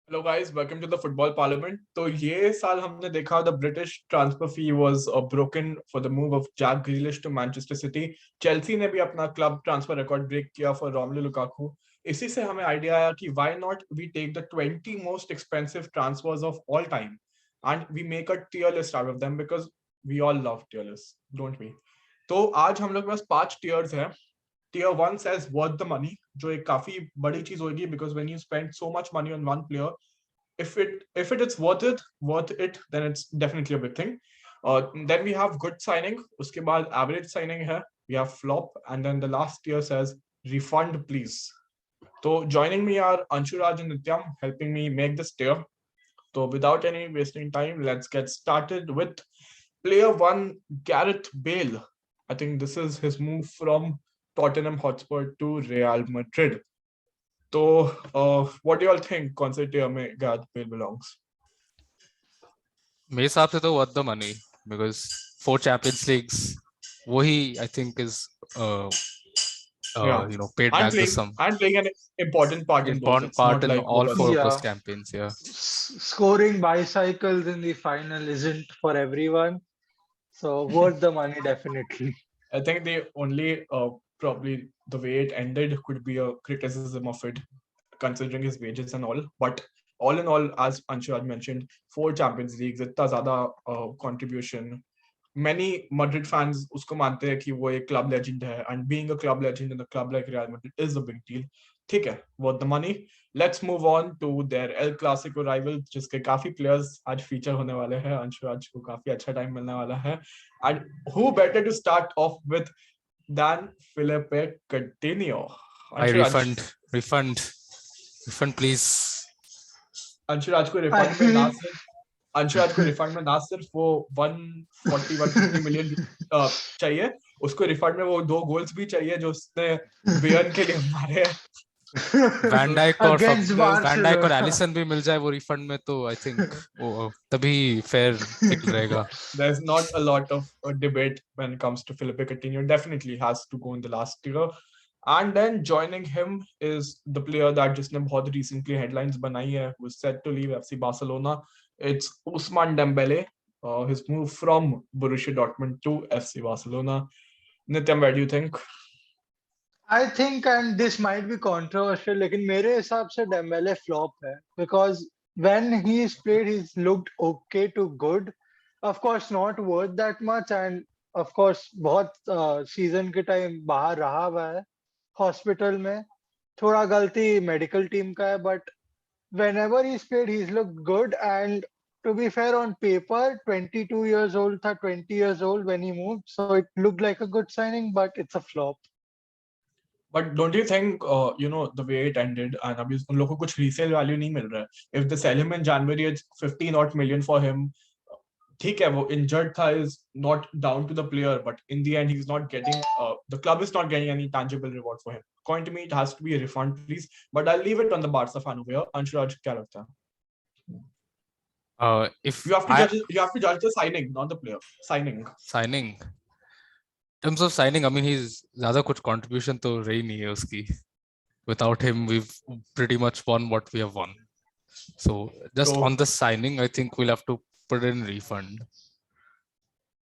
Hello guys, welcome to the football parliament. तो ये साल हमने देखा the British transfer fee was broken for the move of Jack Grealish to Manchester City. Chelsea ने भी अपना club transfer record break किया for Romelu Lukaku. इसी से हमें idea आया कि why not we take the 20 most expensive transfers of all time and we make a tier list out of them because we all love tier lists, don't we? तो आज हम लोग के पास 5 tiers हैं. Tier 1 says worth the money, जो एक काफी बड़ी चीज होगी because when you spend so much money on one player, if it is worth it, then it's definitely a big thing. Then we have good signing, उसके बाद average signing है, we have flop, and then the last tier says refund please. So joining me are Anshuraj and Nityam, helping me make this tier. So without any wasting time, let's get started with player 1, Gareth Bale. I think this is his move from Tottenham Hotspur to Real Madrid. So, what do you all think? कौन से tier में Gareth Bale belongs? मेरे हिसाब से तो worth the money because 4 Champions Leagues, वही I think is Yeah, paid back the sum. and playing an important part in those. Important It's part not in like all 4 of Yeah. those campaigns. Yeah, Scoring bicycles in the final isn't for everyone. So worth the money, definitely. I think the only probably the way it ended could be a criticism of it, considering his wages and all. But all in all, as Anshuraj mentioned, 4 Champions Leagues, इतना ज़्यादा contribution. Many Madrid fans उसको मानते हैं कि वो एक club legend है, and being a club legend in a club like Real Madrid is a big deal. ठीक है, worth the money. Let's move on to their El Clasico rival, जिसके काफी players आज feature होने वाले हैं. अंशुराज को काफी अच्छा time मिलने वाला है. And who better to start off with than Felipe Coutinho? I refund please. अंशुराज को refund में ना सिर्फ अंशुराज को रिफंड में ना सिर्फ वो 140-150 मिलियन चाहिए, उसको रिफंड में वो 2 गोल्स भी चाहिए जो उसने बेयर्न के लिए मारे हैं. वैन डाइक और Barcelona. एलिसन भी मिल जाए वो रिफंड में तो आई थिंक वो तभी फेयर रहेगा. There's not a lot of debate when it comes to Felipe Coutinho. Definitely has to go in the last tier. And then joining him is the player that जिसने बहुत recently headlines बनाई है, who is set to leave FC Barcelona. It's Ousmane Dembele. His move from Borussia Dortmund to FC Barcelona. Nityam, what do you think? I think, and this might be controversial, लेकिन मेरे हिसाब से Dembele flop है because when he's played, he's looked okay to good. Of course, not worth that much, and of course, बहुत season के time बाहर रहा हुआ है hospital में. थोड़ा गलती medical team का है, but whenever he's played, he's looked good. And to be fair, on paper, 22 years old, था 20 years old when he moved, so it looked like a good signing, but it's a flop. But don't you think, the way it ended, and अभी उन लोगों को कुछ resale value नहीं मिल रहा है. If they sell him in January, it's 15 odd million for him. ठीक है, वो injured था is not down to the player, but in the end, he's not getting, the club is not getting any tangible reward for him. According to me, it has to be a refund, please. But I'll leave it on the Barca fan over here. Anshuraj, क्या लगता है? If you have to judge the signing, not the player. Signing. In terms of signing, I mean, he's ज़्यादा कुछ contribution तो रही नहीं है उसकी. Without him, we've pretty much won what we have won. So just on the signing, I think we'll have to put in refund.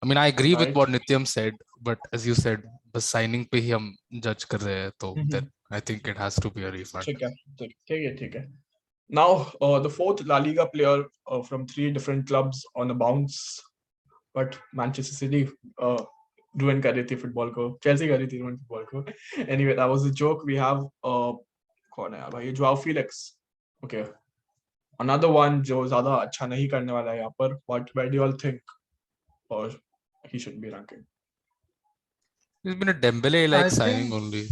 I mean, I agree with what Nityam said, but as you said, the signing पे ही हम judge कर रहे हैं, तो then I think it has to be a refund. ठीक है. Now, the 4th La Liga player from 3 different clubs on a bounce, but Manchester City ruin कर रही थी football को, Chelsea कर रही थी ruin football को. Anyway, that was a joke. We have कौन है भाई? Joao Felix. Okay, another one जो ज़्यादा अच्छा नहीं करने वाला है यहाँ पर. But where do you all think he should be ranking? He's been a Dembele-like signing only.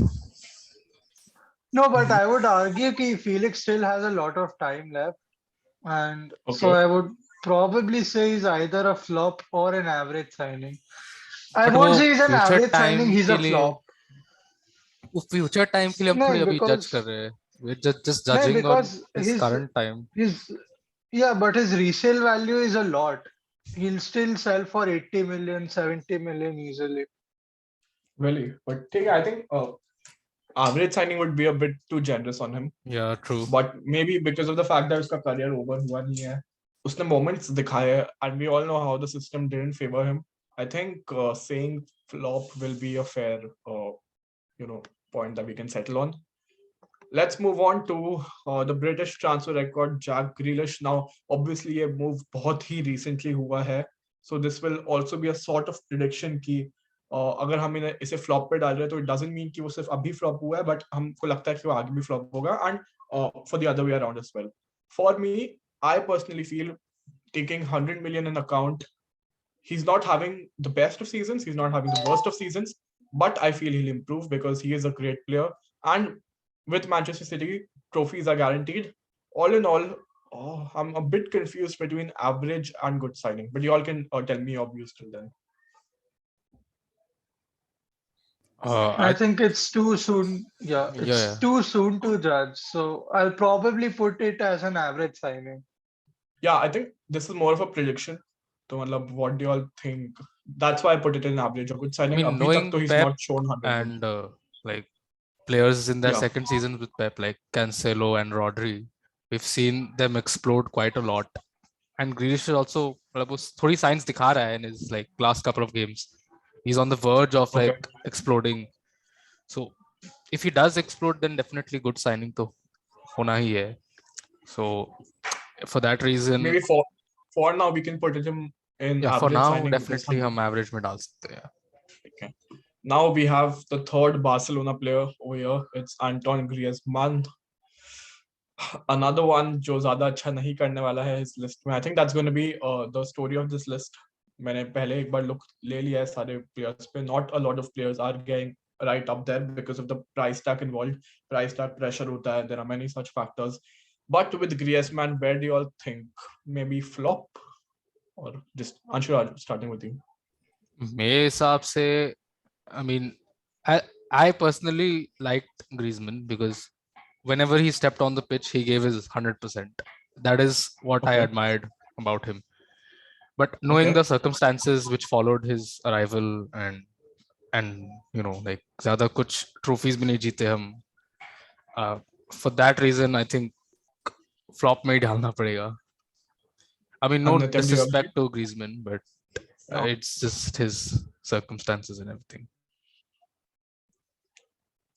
No, but I would argue that Felix still has a lot of time left. And so I would probably say he's either a flop or an average signing. I won't say he's an average signing, he's a flop. Future time के लिए हम थोड़ी अभी judge कर रहे हैं. We're just judging on his current time. Yeah, but his resale value is a lot. He'll still sell for 80 million, 70 million easily. Really? But I think average signing would be a bit too generous on him. Yeah, true. But maybe because of the fact that उसका career over हुआ नहीं है, उसने moments दिखाए, and we all know how the system didn't favor him. I think saying flop will be a fair, point that we can settle on. Let's move on to the British transfer record, Jack Grealish. Now, obviously, ये move बहुत ही recently हुआ है, so this will also be a sort of prediction कि अगर हम इसे flop पे डाल रहे हैं तो it doesn't mean कि वो सिर्फ अभी flop हुआ है, but हमको लगता है कि वो आगे भी flop होगा, and for the other way around as well. For me, I personally feel taking 100 million in account, he's not having the best of seasons, he's not having the worst of seasons, but I feel he'll improve because he is a great player. And with Manchester City, trophies are guaranteed. All in all, I'm a bit confused between average and good signing, but you all can tell me your views till then. I think it's too soon. Yeah, it's too soon to judge. So I'll probably put it as an average signing. Yeah, I think this is more of a prediction. So, what do you all think? That's why I put it in average or good signing. I mean, Abhi tak to he's Pep not shown 100. And like players in their Yeah. second season with Pep, like Cancelo and Rodri, we've seen them explode quite a lot. And Grealish is also थोड़ी signs दिखा रहा है in his like last couple of games. He's on the verge of like exploding. So if he does explode, then definitely good signing तो होना ही है. So for that reason, maybe for now we can put him in yeah, average for now signing. definitely हम average में डाल सकते हैं. Okay. Now we have the third Barcelona player over here. It's Antoine Griezmann. Another one जो ज़्यादा अच्छा नहीं करने वाला है इस list में. I think that's going to be the story of this list. मैंने पहले एक बार look ले लिया है सारे players पे. Not a lot of players are getting right up there because of the price tag involved. Price tag pressure होता है. There are many such factors. But with Griezmann, where do you all think? Maybe flop? Or just Anshul, starting with you. मेरे हिसाब से, I mean, I personally liked Griezmann because whenever he stepped on the pitch, he gave his 100%. That is what I admired about him. But knowing the circumstances which followed his arrival and like ज़्यादा कुछ trophies भी नहीं जीते हम, for that reason I think flop में ही डालना पड़ेगा. I mean, no disrespect to Griezmann, but it's just his circumstances and everything.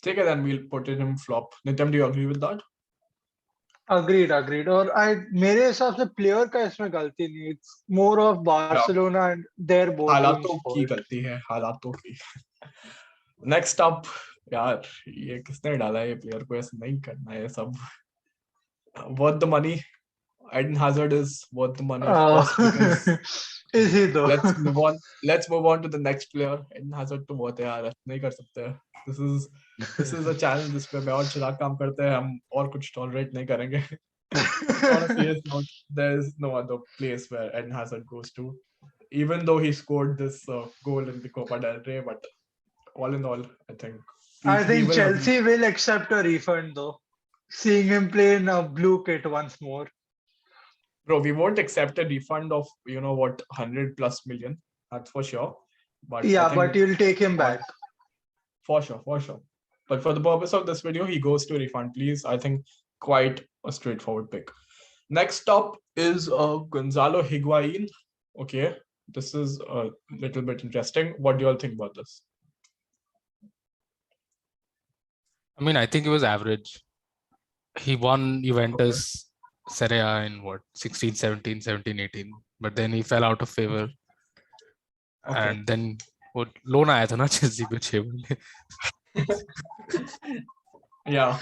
Take it, then we'll put it in flop. Nityam, do you agree with that? Agreed. और मेरे हिसाब से player का इसमें गलती नहीं. It's more of Barcelona and their boardroom's हालातों की गलती है, हालातों की. Next up, यार ये किसने डाला है ये प्लेयर को ऐसे नहीं करना है सब. Worth the money. Eden Hazard is worth the money, of course. Because is he though? Let's move on to the next player. Eden Hazard तो बहुत है यार, नहीं कर सकते. This is a challenge जिसपे मैं और चिराग काम करते हैं, हम और कुछ tolerate नहीं करेंगे. Honestly, there is no other place where Eden Hazard goes to, even though he scored this goal in the Copa del Rey. But all in all, I think Chelsea will accept a refund though, seeing him play in a blue kit once more. Bro, we won't accept a refund of 100+ million. That's for sure. But yeah, but you'll take him back. For sure. But for the purpose of this video, he goes to refund, please. I think quite a straightforward pick. Next up is Gonzalo Higuain. Okay, this is a little bit interesting. What do you all think about this? I mean, I think he was average. He won Juventus Serie A in 16, 17, 17, 18. But then he fell out of favor. And then loan आया था ना Chelsea पे 6 महीने. Yeah.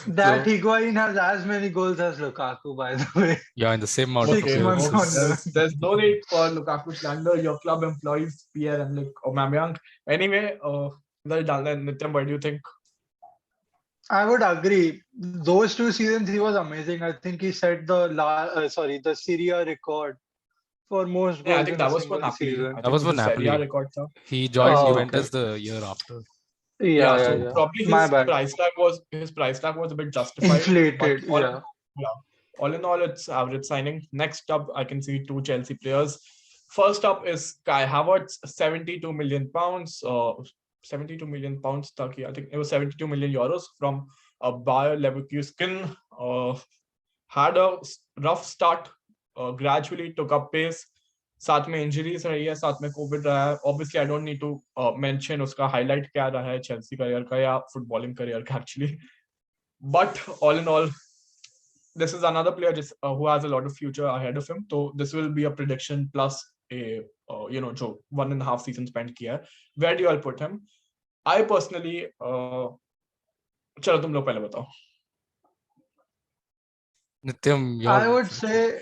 That Higuain has as many goals as Lukaku, by the way. Yeah, in the same amount of 6 months. There's no need for Lukaku slander. Your club employs Pierre and Aubameyang. Anyway, Nityam, what do you think? I would agree. Those 2 seasons he was amazing. I think he set the Serie A record for most goals. Yeah, I think that was for Napoli. That was for Napoli. Record, he joined Juventus the year after. Yeah. Probably his price tag was a bit justified. Inflated. All in all, it's average signing. Next up, I can see 2 Chelsea players. First up is Kai Havertz, 72 million pounds. 72 million pounds तक ही, I think it was 72 million euros from Bayer Leverkusen. Had a rough start, gradually took up pace. साथ में injuries रही है, साथ में Covid रहा है. Obviously I don't need to mention उसका हाईलाइट क्या रहा है चेल्सी करियर का या फुटबॉलिंग करियर का actually. But all in all, this is another player just who has a lot of future ahead of him. So this will be a prediction plus a जो 1.5 season spent किया है. Where do you all put him? I personally चलो तुम लोग पहले बताओ. Nityam, I would say,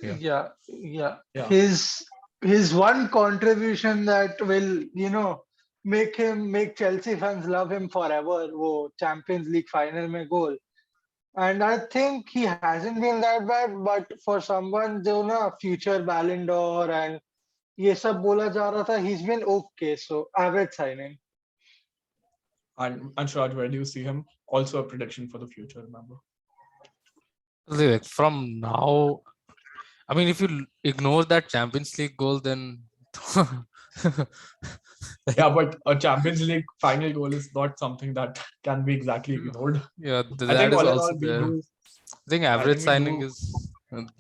yeah. yeah. His one contribution that will, make Chelsea fans love him forever. वो Champions League final में goal. And I think he hasn't been that bad, but for someone जो ना future Ballon d'Or and ये सब बोला जा रहा था, he's been okay. So average signing. And Anshuraj, where do you see him? Also a prediction for the future, remember? Like from now, I mean, if you ignore that Champions League goal, then yeah, but a Champions League final goal is not something that can be exactly ignored. Yeah, I that think is all in also all, we there. do. I think average signing is.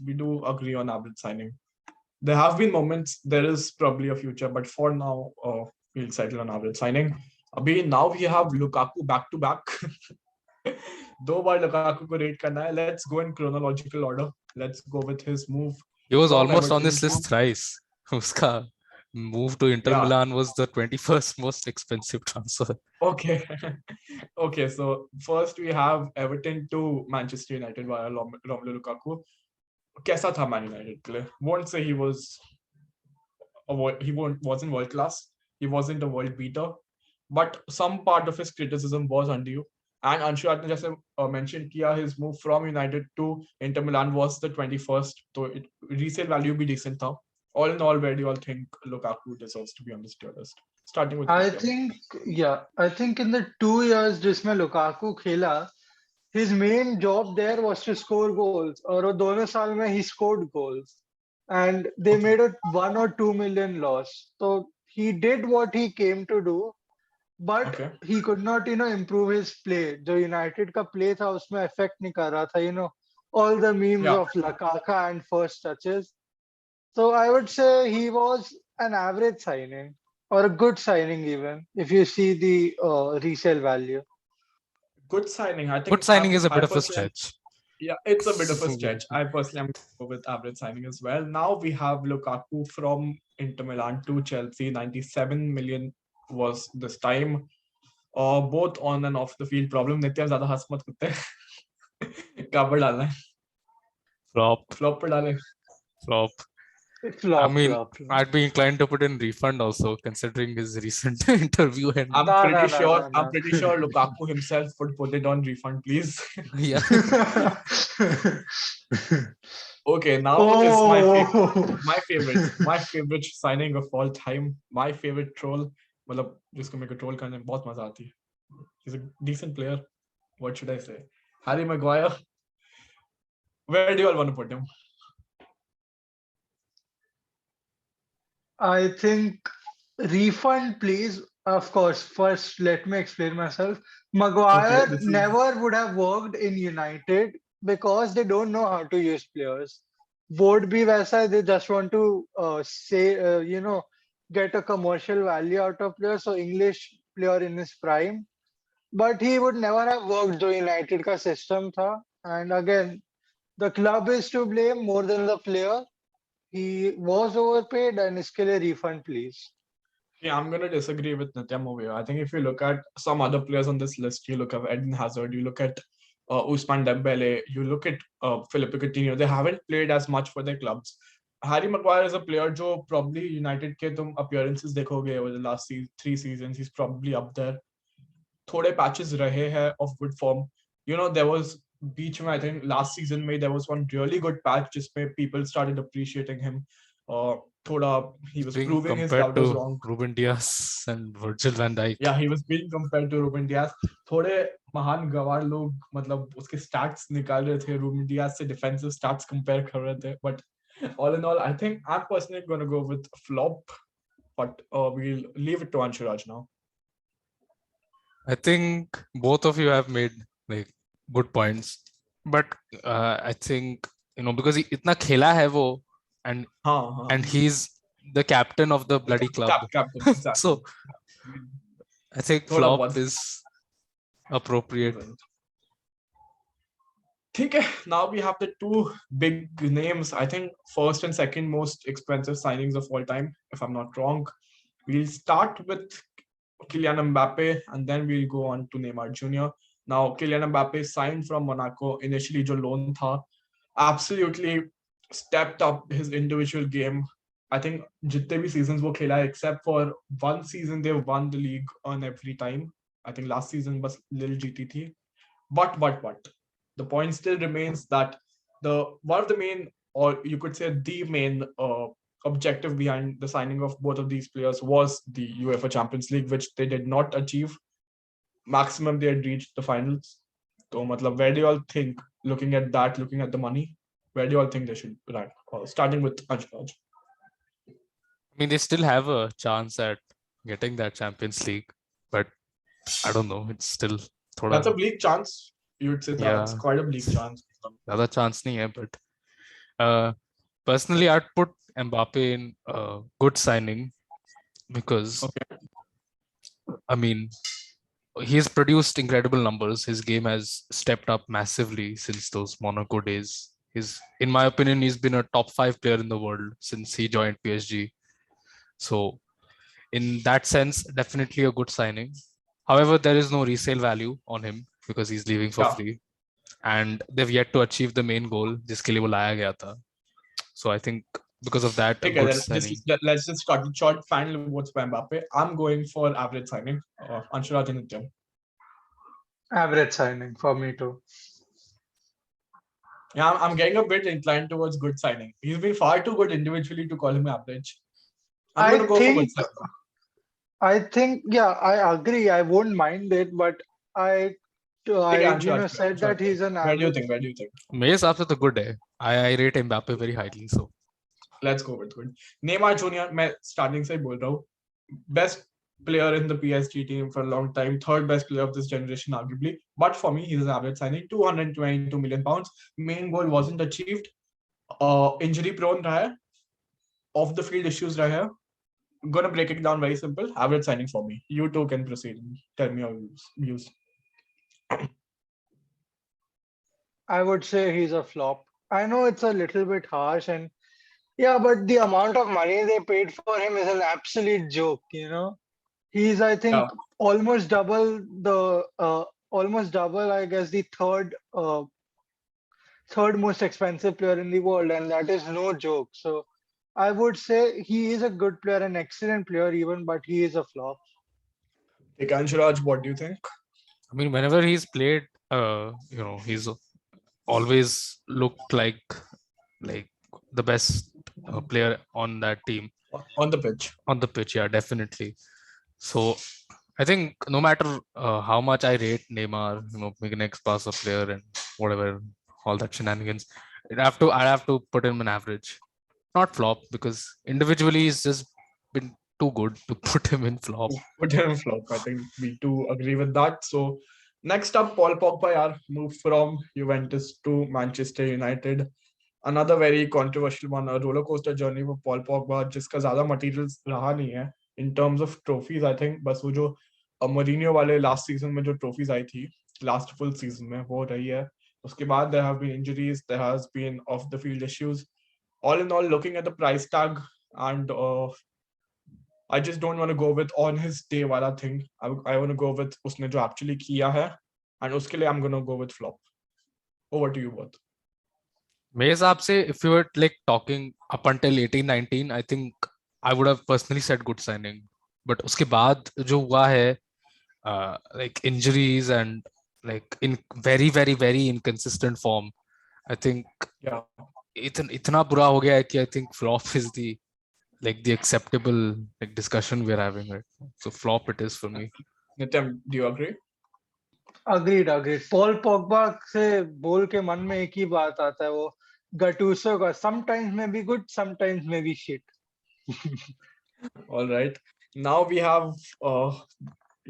We do agree on average signing. There have been moments. There is probably a future, but for now, we'll settle on average signing. Now we have Lukaku back to back. दो बार Lukaku को rate करना है. Let's go in chronological order. Let's go with his move. He was from almost on Everton this list thrice. Uska move to Inter Milan was the 21st most expensive transfer. Okay. Okay, so first we have Everton to Manchester United via Romelu Lukaku. कैसा था Man United के लिए? Won't say he wasn't world class. He wasn't a world beater, but some part of his criticism was undue. And Anshuraj ने जैसे mentioned किया, his move from United to Inter Milan was the 21st, so resale value भी decent था. All in all, where do you all think Lukaku deserves to be on this tier list? Starting with I Nityam. think in the 2 years जिसमें Lukaku खेला, his main job there was to score goals. और वो दोनों साल में he scored goals, and they made a 1 or 2 million loss. So he did what he came to do, but he could not, improve his play. जो United का play था उसमें affect नहीं कर रहा था, all the memes of Lukaku and first touches. So I would say he was an average signing or a good signing even if you see the resale value. Good signing. I think good signing is a bit of a stretch. Yeah, it's a bit of a stretch. I personally am going to go with average signing as well. Now we have Lukaku from Inter Milan to Chelsea. 97 million was this time. Both on and off the field problem. Nitya ज़्यादा हंस मत कुत्ते. कहाँ पर डालना है? Flop पर डालें. Flop. I mean, I'd be inclined to put in refund also, considering his recent interview. And I'm pretty sure Lukaku himself would put it on refund, please. Yeah. Okay, now is my favorite signing of all time. My favorite troll. मतलब जिसको मेरे को troll करने में बहुत मजा आती है. He's a decent player. What should I say? Harry Maguire. Where do you all want to put him? I think refund, please. Of course, first let me explain myself. Maguire never would have worked in United because they don't know how to use players. Would be वैसा, they just want to get a commercial value out of players. So English player in his prime, but he would never have worked जो United का system था. And again, the club is to blame more than the player. He was overpaid and इसके लिए refund, please. Yeah, I'm going to disagree with Nityam over here. I think if you look at some other players on this list, you look at Eden Hazard, you look at Ousmane Dembele, you look at Philippe Coutinho, they haven't played as much for their clubs. Harry Maguire is a player जो probably United के तुम appearances देखोगे over the last 3 seasons, he's probably up there. थोड़े patches रहे हैं of good form. There was बीच में, I think last season में there was one really good patch जिसमें people started appreciating him. He was proving his doubters wrong. Ruben Dias and Virgil van Dijk. Yeah, he was being compared to Ruben Dias. थोड़े महान गवार लोग मतलब उसके stats निकाल रहे थे, Ruben Dias से defensive stats compare कर रहे थे. But all in all, I think I'm personally going to go with flop. But we'll leave it to Anshuraj now. I think both of you have made like good points, but I think because itna khela hai wo, and हाँ he's the captain of the bloody club. captain exactly. So I think थोड़ा flop बहुत is appropriate. ठीक है. Now we have the two big names. I think first and second most expensive signings of all time, if I'm not wrong. We'll start with Kylian Mbappe and then we'll go on to Neymar Jr. Now, Kylian Mbappe signed from Monaco. Initially, जो loan था, absolutely stepped up his individual game. I think जितने भी seasons वो खेला, except for one season, they won the league on every time. I think last season बस little जीती थी. But the point still remains that one of the main, or you could say the main objective behind the signing of both of these players was the UEFA Champions League, which they did not achieve. Maximum they had reached the finals. So, matlab, where do you all think, looking at that, looking at the money, where do you all think they should rank? Starting with Anshaj. I mean, they still have a chance at getting that Champions League, but I don't know. It's still That's a thoda, bleak chance. You would say that's yeah, quite a bleak chance. ज़्यादा chance नहीं है, but personally, I'd put Mbappe in a good signing because Okay. I mean, he's produced incredible numbers. His game has stepped up massively since those Monaco days. In my opinion, he's been a top 5 player in the world since he joined PSG. So, in that sense, definitely a good signing. However, there is no resale value on him because he's leaving for Yeah. free, and they've yet to achieve the main goal, जिसके लिए वो लाया गया था. So I think because of that, a Okay, good then signing. let's just start with short final votes by Mbappe. I'm going for average signing. Anshuraj and Nityam. Average signing for me too. Yeah, I'm getting a bit inclined towards good signing. He's been far too good individually to call him average. I'm I going to go for good think, signing. yeah, I agree. I won't mind it, but I, Okay, said Anshuraj, that he's an where do you average. think? Where do you think? मेरे हिसाब से तो good है. I rate Mbappe very highly. So Let's go with good. Neymar Jr. मैं starting से ही बोल रहा हूँ. Best player in the PSG team for a long time, third best player of this generation, arguably. But for me, he's an average signing. 222 million pounds. Main goal wasn't achieved. Injury prone रहा है. Off the field issues रहा है. Gonna break it down very simple. Average signing for me. You two can proceed. Tell me your views. I would say he's a flop. I know it's a little bit harsh, and yeah, but the amount of money they paid for him is an absolute joke. He's, I think, Yeah. almost double I guess, the third most expensive player in the world, and that is no joke. So I would say he is a good player, an excellent player even, but he is a flop. Hey, Anshuraj, what do you think? I mean, whenever he's played, he's always looked like the best player on that team. On the pitch. On the pitch, yeah, definitely. So I think no matter how much I rate Neymar, make an ex-Barca player and whatever, all that shenanigans, I have to put him an average, not flop, because individually he's just been too good to put him in flop. Put him in flop. I think we too agree with that. So next up, Paul Pogba yaar, moved from Juventus to Manchester United. Another very controversial one, a roller coaster journey for Paul Pogba, जिसका ज़्यादा materials रहा नहीं है in terms of trophies. I think बस वो जो Mourinho वाले last season में जो trophies आई थी, last full season में वो रही है. उसके बाद there have been injuries, there has been off the field issues. All in all, looking at the price tag, and I just don't want to go with on his day wala thing. I want to go with उसने जो actually किया है, and उसके लिए I'm gonna go with flop. Over to you both. मेरे हिसाब से if you were like talking up until 18-19, I think I would have personally said good signing. But उसके बाद जो हुआ है, like injuries and like in very very very inconsistent form, I think Yeah. इतना बुरा हो गया है कि I think flop is the acceptable like discussion we're having right now. So flop it is for me. Nityam, do you agree? Agreed. Paul Pogba से बोल के मन में एक ही बात आता है, वो गटूसो का, sometimes may be good, sometimes may be shit. All right. Now we have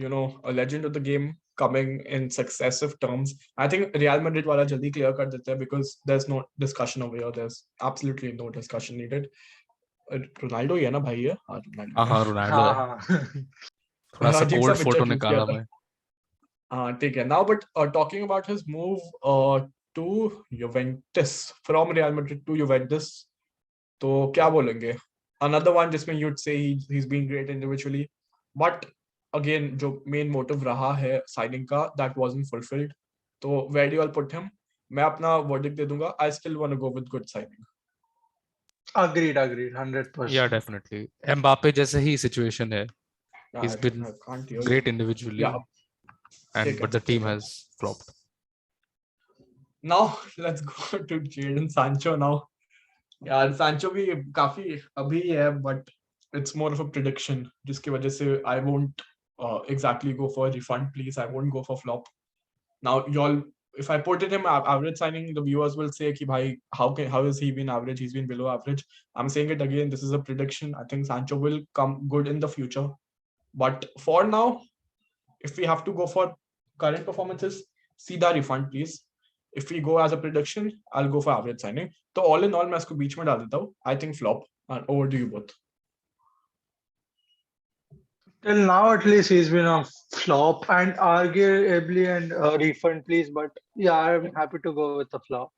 a legend of the game coming in successive terms. I think Real Madrid wala jaldi clear kar dete because there's no discussion over here. There's absolutely no discussion needed. Ronaldo ही है ना भाई ये? हाँ हाँ Ronaldo. Ronaldo है हाँ थोड़ा सा अजीब सा कोल्ड picture फोटो choose किया निकाला था. मैं हाँ ठीक है. Now, but talking about his move to Juventus from Real Madrid to Juventus, तो क्या बोलेंगे? Another one जिसमें you'd say he's been great individually, but again जो main motive रहा है signing का, that wasn't fulfilled. तो where do you all put him? मैं अपना verdict दे दूंगा. I still want to go with good signing. agreed 100%. या डेफिनेटली एम्बापे जैसे ही सिचुएशन है Yeah, he's been I can't hear great you. individually Yeah, and ठीक but है, the team ठीक है. has flopped Now let's go to Jadon Sancho now. यार सांचो भी काफी अभी है but it's more of a prediction जिसकी वजह से I won't exactly go for refund please. I won't go for flop. Now y'all, if I put it in average signing, the viewers will say ki bhai how has he been average? He's been below average. I'm saying it again, this is a prediction. I think Sancho will come good in the future, but for now if we have to go for current performances, सीधा refund please. If we go as a prediction, I'll go for average signing. तो all in all मैं इसको बीच में डाल देता हूँ. I think flop. And over to you both. Till now, at least he's been a flop and arguably and refund, please. But yeah, I'm happy to go with the flop.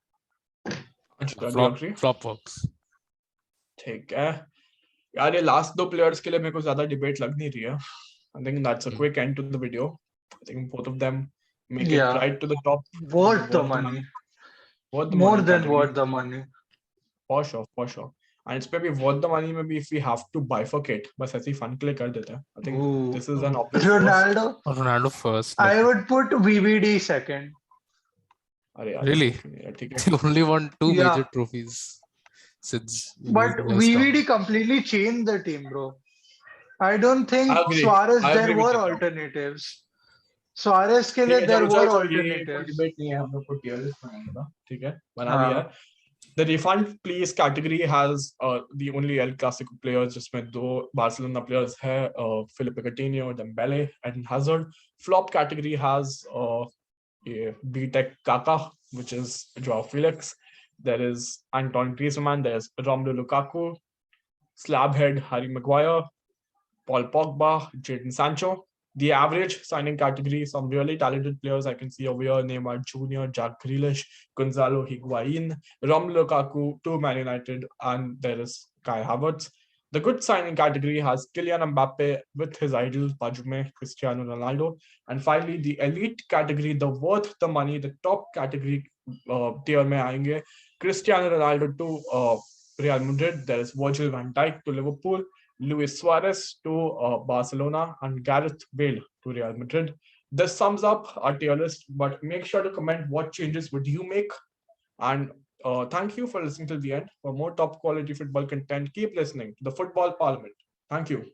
Anshita, do you flop agree? flop works ठीक है यार, ये last दो players के लिए मेरे को ज्यादा डिबेट लग नहीं रही है. I think that's a quick end to the video. I think both of them make it Yeah, right to the top. worth the Worth the money. money. Worth the More money than category. worth the money. For sure, for sure. And it's maybe worth the money maybe if we have to bifurcate. बस ऐसे ही fun के लिए कर देते हैं. I think Ooh. this is an obvious first. Ronaldo first I would put VVD second. अरे यार really ठीक है. he only won 2 Yeah. major trophies since But he has come. VVD completely changed the team, bro. I don't I think agree. Suarez I there agree with were you, Tom. alternatives. Suarez के ठीक लिए है, there चलो were चलो ये कोई alternatives. Debate नहीं है. हम लोग को tier list बनाने का. ठीक है, बना हाँ. दिया है. The refund please category has the only El Clasico players जिसमें दो Barcelona players है, Felipe Coutinho, Dembele and Hazard. Flop category has B-Tech Kaka, which is Joao Felix. There is Antoine Griezmann. There's Romelu Lukaku, Slabhead Harry Maguire, Paul Pogba, Jadon Sancho. The average signing category, some really talented players I can see over here: Neymar Jr., Jack Grealish, Gonzalo Higuain, Romelu Lukaku, to Man United, and there is Kai Havertz. The good signing category has Kylian Mbappe with his idol Bajume, Cristiano Ronaldo. And finally, the elite category, the worth the money, the top category tier में आएंगे Cristiano Ronaldo to Real Madrid. There is Virgil van Dijk to Liverpool, Luis Suarez to Barcelona, and Gareth Bale to Real Madrid. This sums up our tier list, but make sure to comment what changes would you make. And thank you for listening till the end. For more top quality football content, keep listening to the Football Parliament. Thank you.